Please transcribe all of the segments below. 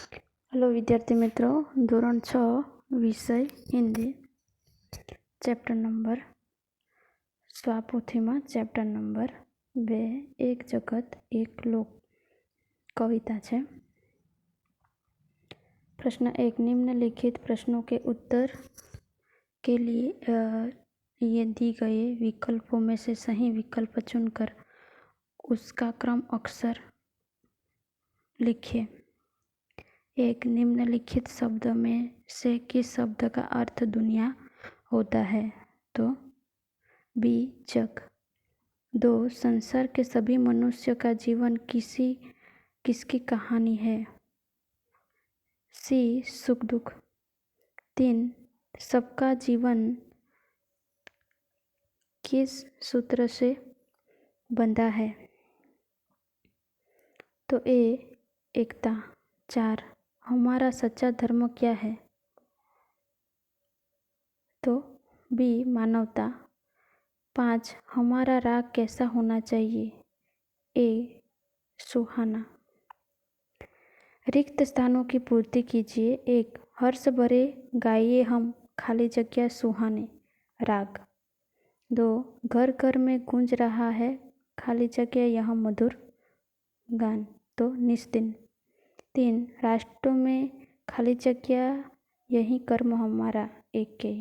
Hello विद्यार्थी मित्रों, धोरण 6 विषय हिंदी, चैप्टर नंबर स्वापोथीમાં चैप्टर नंबर 2 एक जगत एक लोक कविता है। प्रश्न 1, निम्नलिखित प्रश्नों के उत्तर के लिए ये दी गए विकल्पों में से सही विकल्प चुनकर उसका क्रम अक्षर लिखिए। एक, निम्नलिखित शब्द में से किस शब्द का अर्थ दुनिया होता है? तो बी, जग। 2, संसार के सभी मनुष्यों का जीवन किसकी कहानी है? सी, सुख दुख। 3, सबका जीवन किस सूत्र से बंधा है? तो ए, एकता। 4, हमारा सच्चा धर्म क्या है? तो बी, मानवता। 5, हमारा राग कैसा होना चाहिए? ए, सुहाना। रिक्त स्थानों की पूर्ति कीजिए। 1, हर्ष भरे गाइए हम खाली जगह सुहाने राग। 2, घर घर में गूंज रहा है खाली जगह यह मधुर गान, तो निस्दिन। 3, राष्ट्रों में खाली जगह यही कर्म हमारा एक के।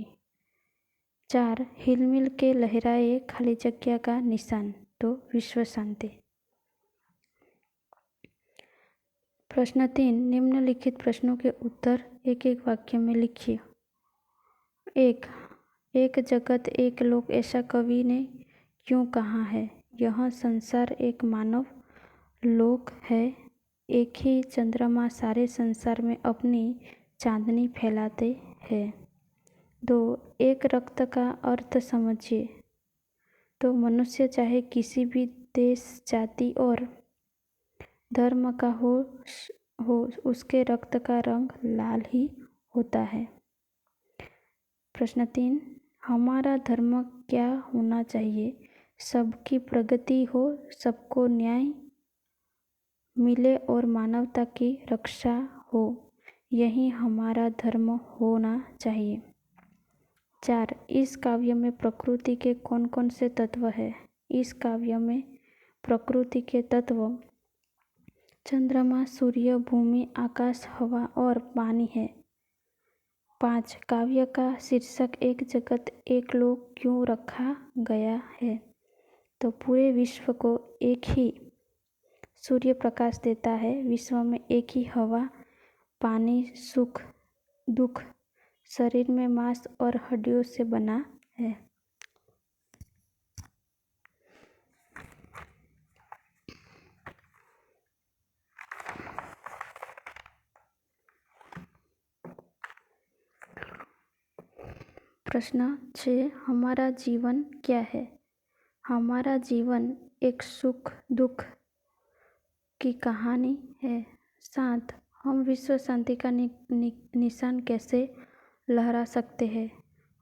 4, हिलमिल के लहराए खाली जगह का निशान, तो विश्व शांति। प्रश्न 3, निम्नलिखित प्रश्नों के उत्तर एक एक वाक्य में लिखिए। 1, एक जगत एक लोक ऐसा कवि ने क्यों कहा है? यह संसार एक मानव लोक है। एक ही चंद्रमा सारे संसार में अपनी चांदनी फैलाते हैं। 2, एक रक्त का अर्थ समझिए। तो मनुष्य चाहे किसी भी देश, जाति और धर्म का हो उसके रक्त का रंग लाल ही होता है। प्रश्न 3, हमारा धर्म क्या होना चाहिए? सबकी प्रगति हो, सबको न्याय मिले और मानवता की रक्षा हो, यही हमारा धर्म होना चाहिए। 4, इस काव्य में प्रकृति के कौन कौन से तत्व हैं? इस काव्य में प्रकृति के तत्व चंद्रमा, सूर्य, भूमि, आकाश, हवा और पानी है। 5, काव्य का शीर्षक एक जगत एक लोक क्यों रखा गया है? तो पूरे विश्व को एक ही सूर्य प्रकाश देता है। विश्व में एक ही हवा, पानी, सुख दुख, शरीर में मांस और हड्डियों से बना है। प्रश्न 6, हमारा जीवन क्या है? हमारा जीवन एक सुख दुख की कहानी है। 7, हम विश्व शांति का निशान कैसे लहरा सकते हैं?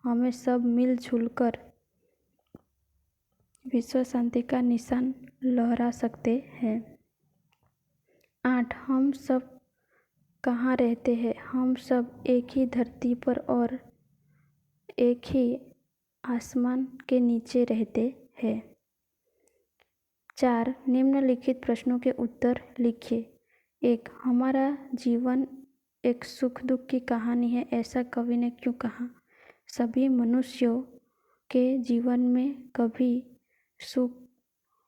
हमें सब मिलजुल कर विश्व शांति का निशान लहरा सकते हैं। 8, हम सब कहाँ रहते हैं? हम सब एक ही धरती पर और एक ही आसमान के नीचे रहते हैं। 4, निम्नलिखित प्रश्नों के उत्तर लिखिए। 1, हमारा जीवन एक सुख दुख की कहानी है, ऐसा कवि ने क्यों कहा? सभी मनुष्यों के जीवन में कभी सुख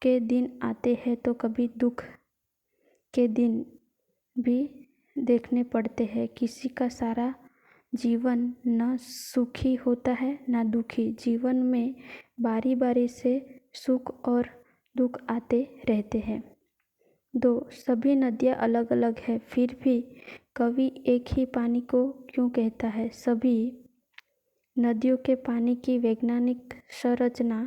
के दिन आते हैं तो कभी दुख के दिन भी देखने पड़ते हैं। किसी का सारा जीवन न सुखी होता है न दुखी। जीवन में बारी बारी से सुख और दुख आते रहते हैं। 2, सभी नदियाँ अलग अलग हैं, फिर भी कवि एक ही पानी को क्यों कहता है? सभी नदियों के पानी की वैज्ञानिक संरचना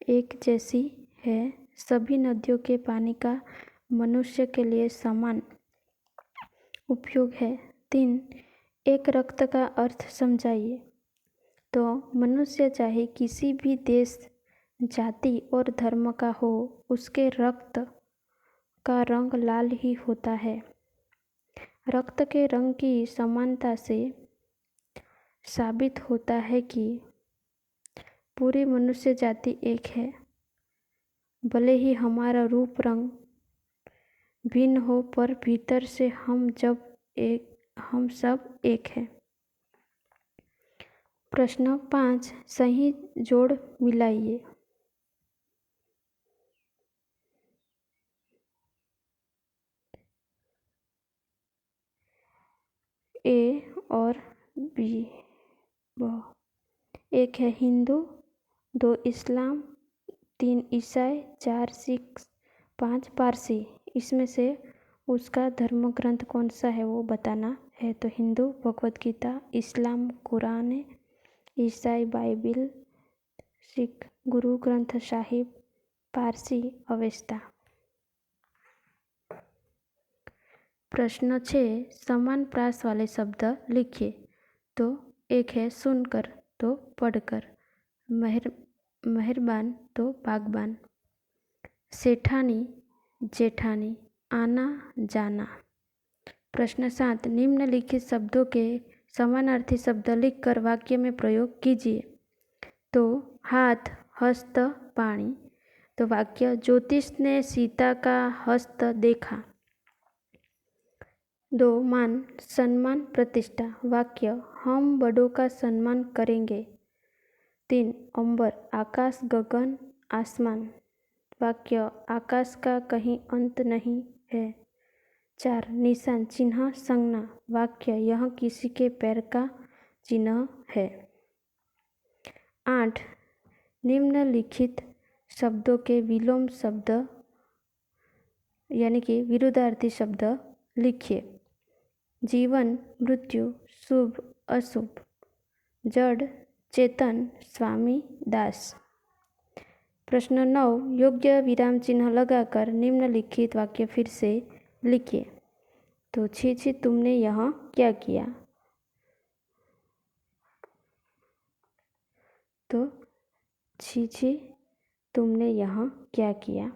एक जैसी है। सभी नदियों के पानी का मनुष्य के लिए समान उपयोग है। 3, एक रक्त का अर्थ समझाइए। तो मनुष्य चाहे किसी भी देश, जाति और धर्म का हो, उसके रक्त का रंग लाल ही होता है। रक्त के रंग की समानता से साबित होता है कि पूरी मनुष्य जाति एक है। भले ही हमारा रूप रंग भिन्न हो, पर भीतर से हम सब एक हैं। प्रश्न 5, सही जोड़ मिलाइए। ए और बी। एक है हिंदू, 2 इस्लाम, 3 ईसाई, 4 सिख, 5 पारसी। इसमें से उसका धर्म ग्रंथ कौन सा है वो बताना है। तो हिंदू भगवत गीता, इस्लाम कुरान, ईसाई बाइबिल, सिख गुरु ग्रंथ साहिब, पारसी अवेस्ता। प्रश्न 6, समान प्रास वाले शब्द लिखिए। तो एक है सुनकर, तो पढ़कर, मेहरबान तो बागबान, सेठानी जेठानी, आना जाना। प्रश्न 7, निम्नलिखित शब्दों के समानार्थी शब्द लिखकर वाक्य में प्रयोग कीजिए। तो हाथ, हस्त, पानी। तो वाक्य, ज्योतिष ने सीता का हस्त देखा। 2, मान, सम्मान, प्रतिष्ठा। वाक्य, हम बड़ों का सम्मान करेंगे। 3, अंबर, आकाश, गगन, आसमान। वाक्य, आकाश का कहीं अंत नहीं है। 4, निशान, चिन्ह, संज्ञा। वाक्य, यह किसी के पैर का चिन्ह है। 8, निम्नलिखित शब्दों के विलोम शब्द यानी कि विरुद्धार्थी शब्द लिखिए। जीवन, मृत्यु, शुभ, अशुभ, जड़, चेतन, स्वामी, दास। प्रश्न 9, योग्य विराम चिन्ह लगाकर निम्नलिखित वाक्य फिर से लिखिए। तो छी छी तुमने यहाँ क्या किया। तो छी छी तुमने यहाँ क्या किया।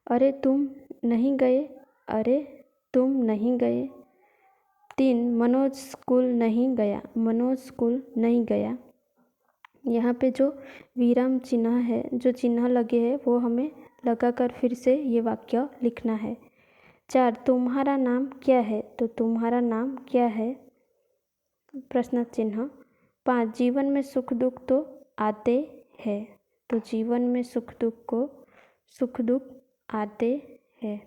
अरे तुम नहीं गए, अरे तुम नहीं गए। 3, मनोज स्कूल नहीं गया, मनोज स्कूल नहीं गया। यहाँ पे जो विराम चिन्ह है, जो चिन्ह लगे हैं वो हमें लगाकर फिर से ये वाक्य लिखना है। 4, तुम्हारा नाम क्या है। तो तुम्हारा नाम क्या है, प्रश्न चिन्ह। 5, जीवन में सुख दुख तो आते हैं। तो जीवन में सुख दुख आते हैं।